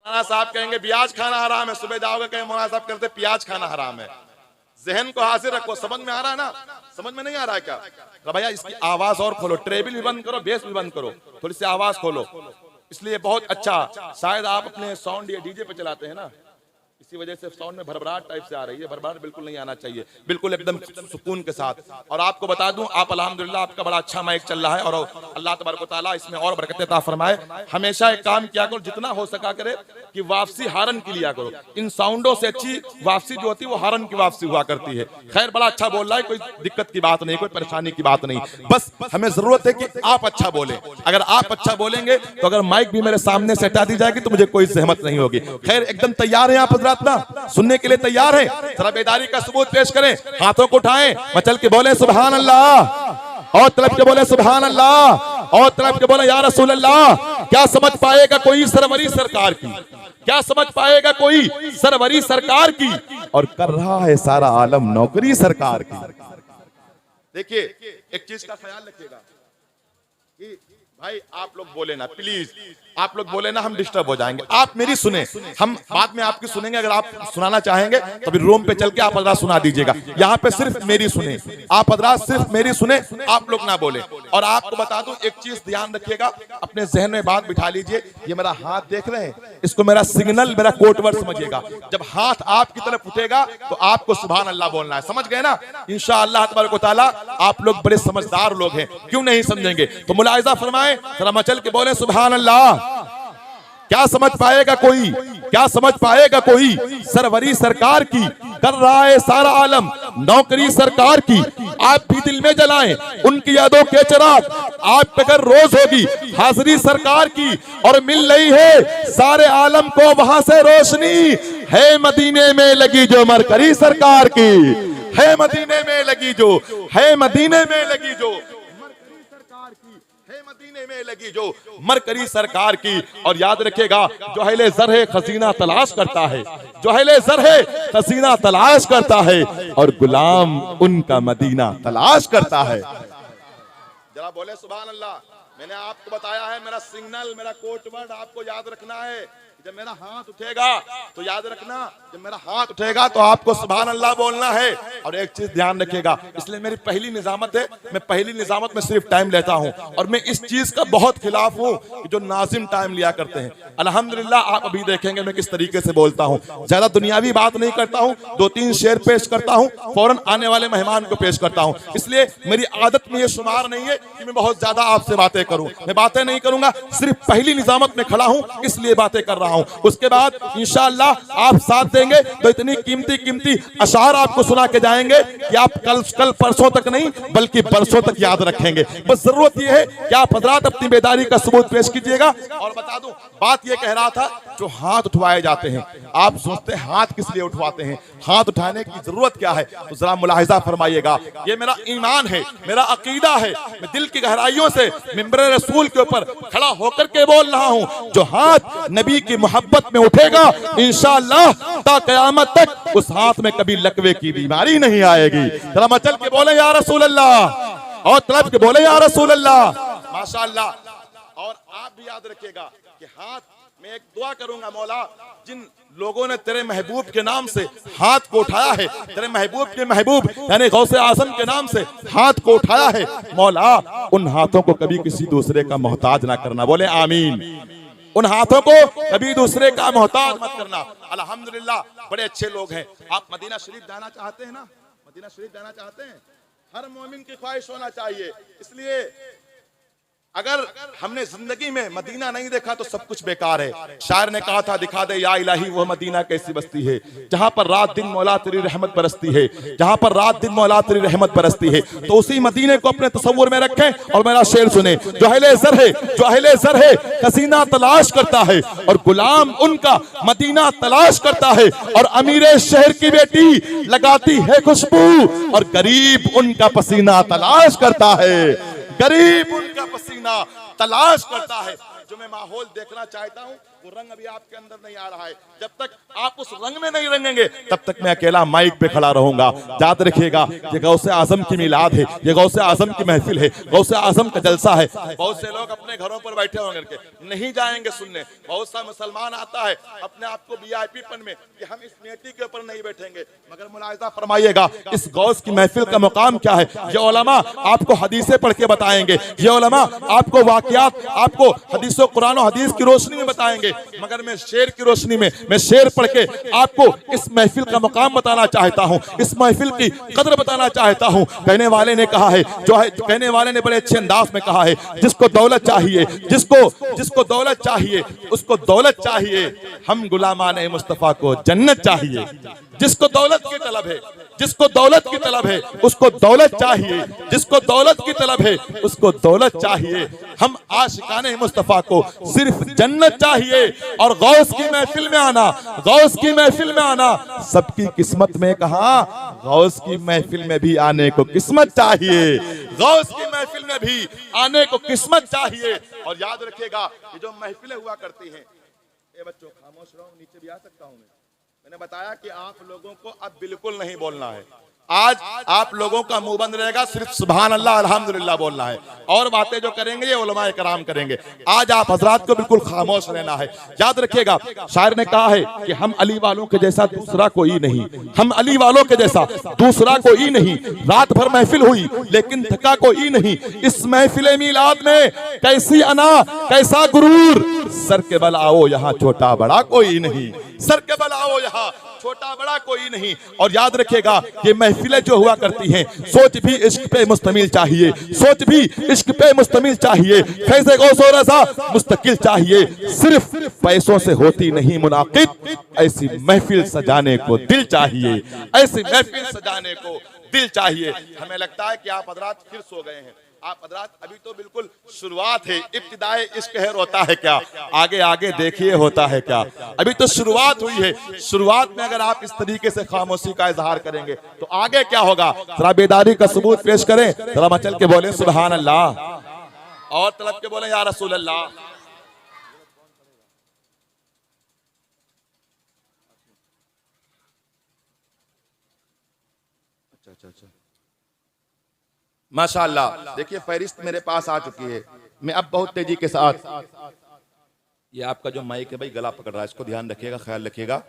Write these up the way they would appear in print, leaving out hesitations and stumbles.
मौलाना साहब कहेंगे प्याज खाना हराम है, सुबह जाओगे कहेंगे मौलाना साहब कहते प्याज खाना हराम है। जहन को हाजिर रखो। समझ में आ रहा है ना? समझ में नहीं आ रहा है क्या? तो भैया इसकी आवाज और खोलो, ट्रेबल भी बंद करो, बेस भी बंद करो, थोड़ी सी आवाज खोलो। इसलिए बहुत अच्छा, शायद आप अपने साउंड या डीजे पे चलाते हैं ना, इसी वजह से साउंड में भरभराहट टाइप से आ रही है। भरभराहट बिल्कुल नहीं आना चाहिए, बिल्कुल एकदम सुकून के साथ। और आपको बता दूं, आप अल्हम्दुलिल्लाह आपका बड़ा अच्छा माइक चल रहा है और अल्लाह तबारक व तआला इसमें और बरकत अता फरमाए। हमेशा एक काम किया करो, जितना हो सका करे कि वापसी हारन की लिया करो। इन साउंडों से अच्छी वापसी जो होती है वो हारन की वापसी हुआ करती है। खैर बड़ा अच्छा बोल रहा है, कोई दिक्कत की बात नहीं, कोई परेशानी की बात नहीं। बस हमें जरूरत है कि आप अच्छा बोले। अगर आप अच्छा बोलेंगे तो अगर माइक भी मेरे सामने से हटा दी जाएगी तो मुझे कोई सहमत नहीं होगी। खैर एकदम तैयार हैं आप हजरात ना, सुनने के लिए तैयार हैं? जरा बेदारी का सबूत पेश करें, हाथों को उठाएं, मचल के बोले सुभान अल्लाह, और तरफ के बोले सुभान अल्लाह, और तरफ के बोले या रसूल अल्लाह। क्या समझ पाएगा कोई सरवरी सरकार की? क्या समझ पाएगा कोई सरवरी सरकार की? और कर रहा है सारा आलम नौकरी सरकार की। देखिए एक चीज का ख्याल रखिएगा कि भाई आप लोग बोले ना, प्लीज आप लोग बोले ना, हम डिस्टर्ब हो जाएंगे। आप मेरी सुने, हम बाद में आपकी सुनेंगे। अगर आप सुनाना चाहेंगे तो फिर रूम पे चल के आप हजरात सुना दीजिएगा। यहाँ पे सिर्फ मेरी सुने, आप हजरात सिर्फ मेरी सुने, आप लोग ना बोले। और आपको बता दूं एक चीज ध्यान रखिएगा, अपने जहन में बात बिठा लीजिए। ये मेरा हाथ देख रहे हैं, इसको मेरा सिग्नल, मेरा कोड वर्ड समझिएगा। जब हाथ आपकी तरफ उठेगा तो आपको सुभान अल्लाह बोलना है, समझ गए ना? इंशाअल्लाह तबारक व तआला आप लोग बड़े समझदार लोग हैं, क्यों नहीं समझेंगे? तो मुलाहिजा फरमाएं, जरा मचल के बोले सुभान अल्लाह। क्या समझ पाएगा कोई? क्या समझ पाएगा कोई? सरवरी सरकार की कर रहा है सारा आलम नौकरी सरकार की। आप भी दिल में जलाएं उनकी यादों के चिराग। आप पे अगर रोज होगी हाजिरी सरकार की और मिल रही है सारे आलम को वहां से रोशनी, है मदीने में लगी जो मरकरी सरकार की, है मदीने में लगी जो, है मदीने में लगी जो में लगी जो मरकरी सरकार की। और याद रखेगा जो अहले ज़र है खजीना तलाश करता है, जो अहले ज़र है खजीना तलाश करता है, और गुलाम उनका मदीना तलाश करता है। जरा बोले सुभान अल्लाह। मैंने आपको बताया है, मेरा सिग्नल, मेरा कोड वर्ड आपको याद रखना है। जब मेरा हाथ उठेगा तो याद रखना, जब मेरा हाथ उठेगा तो आपको सुभान अल्लाह बोलना है। और एक चीज ध्यान रखिएगा, इसलिए मेरी पहली निजामत है, मैं पहली निजामत में सिर्फ टाइम लेता हूं। और मैं इस चीज का बहुत खिलाफ हूं कि जो नाजिम टाइम लिया करते हैं। अल्हम्दुलिल्लाह आप अभी देखेंगे मैं किस तरीके से बोलता हूं। ज्यादा दुनियावी बात नहीं करता हूं, 2-3 शेर पेश करता हूं, फौरन आने वाले मेहमान को पेश करता हूं। इसलिए मेरी आदत में ये शुमार नहीं है कि मैं बहुत ज्यादा आपसे बातें करूं। मैं बातें नहीं करूंगा, सिर्फ पहली निजामत में खड़ा हूं इसलिए बातें कर रहा हूं। उसके बाद इंशाअल्लाह आप साथ देंगे तो इतनी कीमती अशार आपको सुना के जाएंगे कि आप कल परसों तक नहीं बल्कि बरसों तक याद रखेंगे। बस जरूरत यह है कि आप हजरात अपनी बेदारी का सबूत पेश कीजिएगा। और बता दूं, बात यह कह रहा था, जो हाथ उठवाए जाते हैं, आप सोचते हैं हाथ किस लिए उठवाते हैं, हाथ उठाने की जरूरत क्या है? तो जरा मुलाहिजा फरमाइएगा। ये मेरा ईमान है, मेरा अकीदा है, मैं दिल की गहराइयों से मिंबर रसूल के ऊपर खड़ा होकर के बोल रहा हूं। जो हाथ नबी की मोहब्बत में उठेगा इंशाअल्लाह ता क़यामत तक उस हाथ में कभी लकवे की बीमारी नहीं आएगी। जरा मचल के बोले या रसूल अल्लाह, और तरफ के बोले या रसूल अल्लाह। माशाअल्लाह। और आप भी याद रखिएगा कि हाथ मैं एक दुआ करूंगा, मौला जिन लोगों ने तेरे महबूब के नाम से हाथ को उठाया है, तेरे महबूब के महबूब यानी गौसे आज़म के नाम से हाथ को उठाया है, मौला उन हाथों को कभी किसी दूसरे का मोहताज ना करना। बोले आमीन। उन हाथों को कभी दूसरे का मोहताज मत करना। अल्हम्दुलिल्लाह बड़े अच्छे लोग हैं। आप मदीना शरीफ जाना चाहते हैं ना? मदीना शरीफ जाना चाहते हैं? हर मोमिन की ख्वाहिश होना चाहिए। इसलिए अगर हमने जिंदगी में मदीना नहीं देखा तो सब कुछ बेकार है। शायर ने कहा था, दिखा दे या इलाही वो मदीना कैसी बस्ती है जहां पर रात दिन मौला तेरी रहमत बरसती है, जहां पर रात दिन मौला तेरी रहमत बरसती है। तो उसी मदीने को अपने तसव्वुर में रखें और मेरा शेर सुने। जो अहले ज़र है, जो अहले ज़र है हसीना तलाश करता है, और गुलाम उनका मदीना तलाश करता है। और अमीरे शहर की बेटी लगाती है खुशबू, और गरीब उनका पसीना तलाश करता है, गरीब उनका पसीना तलाश करता है। जो मैं माहौल देखना चाहता हूँ वो रंग अभी आपके अंदर नहीं आ रहा है। जब तक आप उस रंग में नहीं रंगेंगे तब तक मैं अकेला माइक पे खड़ा रहूंगा। याद रखिएगा, ये गौसे आजम की मिलाद है, ये गौसे आजम की महफिल है, गौसे आजम का जलसा है। बहुत से लोग अपने घरों पर बैठे होंगे के नहीं जाएंगे सुनने। बहुत सा मुसलमान आता है अपने आप को वीआईपी पन में कि हम इस मेटी के ऊपर नहीं बैठेंगे, मगर मुलाहिजा फरमाइएगा इस गौस की महफिल का मुकाम क्या है। ये उलमा आपको हदीसें पढ़ के बताएंगे, ये उलमा आपको वाकयात, आपको हदीसों कुरान और हदीस की रोशनी में बताएंगे, मगर मैं शेर की रोशनी में, मैं शेर पढ़ के आपको इस महफिल का मुकाम बताना चाहता हूं, इस महफिल की कदर बताना चाहता हूं। कहने वाले ने कहा है, जो है कहने वाले ने बड़े अच्छे अंदाज में कहा है, जिसको दौलत चाहिए, जिसको दौलत चाहिए उसको दौलत चाहिए, हम गुलामान मुस्तफा को जन्नत चाहिए। जिसको दौलत की तलब है, जिसको दौलत की तलब है उसको दौलत चाहिए, जिसको दौलत की तलब है उसको दौलत चाहिए। हम आशिकाने मुस्तफा को सिर्फ जन्नत चाहिए। और गौस की महफिल में आना, गौस की महफिल में आना सबकी किस्मत में कहा, गौस की महफिल में भी आने को किस्मत चाहिए, गौस की महफिल में भी आने को किस्मत चाहिए। और याद रखिएगा ये जो महफिलें हुआ करती हैं, ए बच्चों खामोश रहो, नीचे भी आ सकता हूं मैंने बताया कि आप लोगों को अब बिल्कुल नहीं बोलना है। आज आप लोगों का मुंह बंद रहेगा, सिर्फ सुभान अल्लाह अल्हम्दुलिल्लाह बोलना है, और बातें जो करेंगे ये उलमाए कराम करेंगे। आज आप हजरात को बिल्कुल खामोश रहना है। याद रखिएगा शायर ने कहा है कि हम अली वालों के जैसा दूसरा कोई नहीं, हम अली वालों के जैसा दूसरा कोई नहीं। रात भर महफिल हुई लेकिन थका कोई नहीं। इस महफिल मीलाद में कैसी अना, कैसा गुरूर, सर के बल आओ यहाँ छोटा बड़ा कोई नहीं, सर के बल आओ यहाँ छोटा बड़ा कोई नहीं। और याद रखिएगा ये महफिलें जो हुआ करती हैं, सोच भी इश्क पे मुस्तमिल चाहिए, सोच भी इश्क पे मुस्तमिल चाहिए, फैज़े गौसो रज़ा मुस्तकिल चाहिए। सिर्फ पैसों से होती नहीं मुनाकिब, ऐसी महफिल सजाने को दिल चाहिए, ऐसी महफिल सजाने को दिल चाहिए। हमें लगता है कि आप हजरात फिर सो गए हैं। आप हजरात अभी तो बिल्कुल शुरुआत है, इब्तिदाए इश्क है होता है क्या, आगे आगे देखिए होता है क्या। अभी तो शुरुआत हुई है। शुरुआत में अगर आप इस तरीके से खामोशी का इजहार करेंगे तो आगे क्या होगा, जरा बेदारी का सबूत पेश करें, जरा मचल के बोले सुभान अल्लाह और तलब के बोले या रसूल अल्लाह। अच्छा माशाअल्लाह, देखिए फहरिस्त मेरे पास आ चुकी है। मैं अब बहुत तेजी के साथ, ये आपका जो माइक है भाई गला पकड़ रहा है, इसको ध्यान रखिएगा, ख्याल रखिएगा।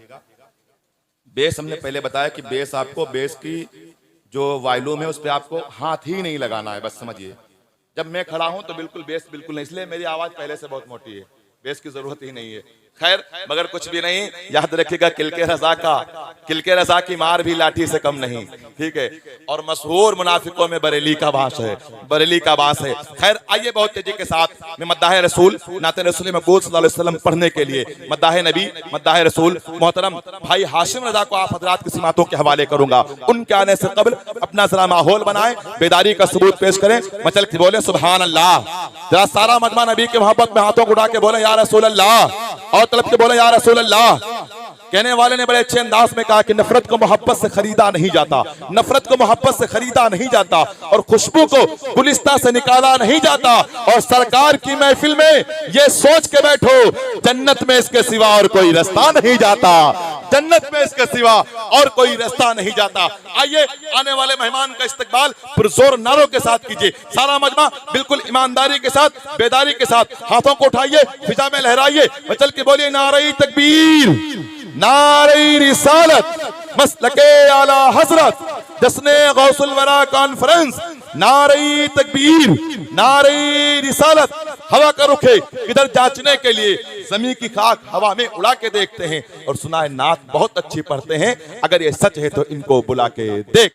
बेस हमने पहले बताया कि बेस आपको, बेस की जो वायलूम है उस पर आपको हाथ ही नहीं लगाना है, बस समझिए। जब मैं खड़ा हूं तो बिल्कुल बेस बिल्कुल नहीं, इसलिए मेरी आवाज पहले से बहुत मोटी है, बेस की जरूरत ही नहीं है। खैर मगर कुछ भी नहीं, याद रखिएगा किलके रजा की मार भी लाठी से कम नहीं, ठीक है। और मशहूर मुनाफिकों में बरेली का बास है, बरेली का बास है। खैर आइए बहुत तेजी के साथ मैं मद्दाह रसूल, नाते रसूल मक़बूल सल्लल्लाहु अलैहि वसल्लम पढ़ने के लिए मद्दाह नबी, मद्दाह रसूल मोहतरम भाई हाशिम रजा को आप हजरात की सिमातों के हवाले करूंगा। उनके आने से कबल अपना जरा माहौल बनाए, बेदारी का सबूत पेश करें, मचल के बोले सुभान अल्लाह। जरा सारा मजमा नबी के मोहब्बत में हाथों को उठा के बोले या रसूल अल्लाह, और तलब के बोले या रसूल अल्लाह। कहने वाले ने बड़े अच्छे अंदाज में कहा कि नफरत को मोहब्बत से खरीदा नहीं जाता, नफरत को मोहब्बत से खरीदा नहीं जाता, और खुशबू को गुलिस्ता से निकाला नहीं जाता। और सरकार की महफिल में ये सोच के बैठो जन्नत में इसके सिवा और कोई रास्ता नहीं जाता, जन्नत में इसके सिवा और कोई रास्ता नहीं जाता। आइए आने वाले मेहमान का इस्तकबाल पुरजोर नारों के साथ कीजिए। सारा मजमा बिल्कुल ईमानदारी के साथ, बेदारी के साथ हाथों को उठाइए, फिजा में लहराइए, चल के बोलिए नारे तकबीर, नारे रिसालत, मसलके आला हजरत, जश्ने गौसुल वरा कॉन्फ्रेंस, नारे तकबीर, नारे रिसालत। हवा का रुख है इधर जांचने के लिए, जमीन की खाक हवा में उड़ा के देखते हैं और सुना है नात बहुत अच्छी पढ़ते हैं। अगर ये सच है तो इनको बुला के देख।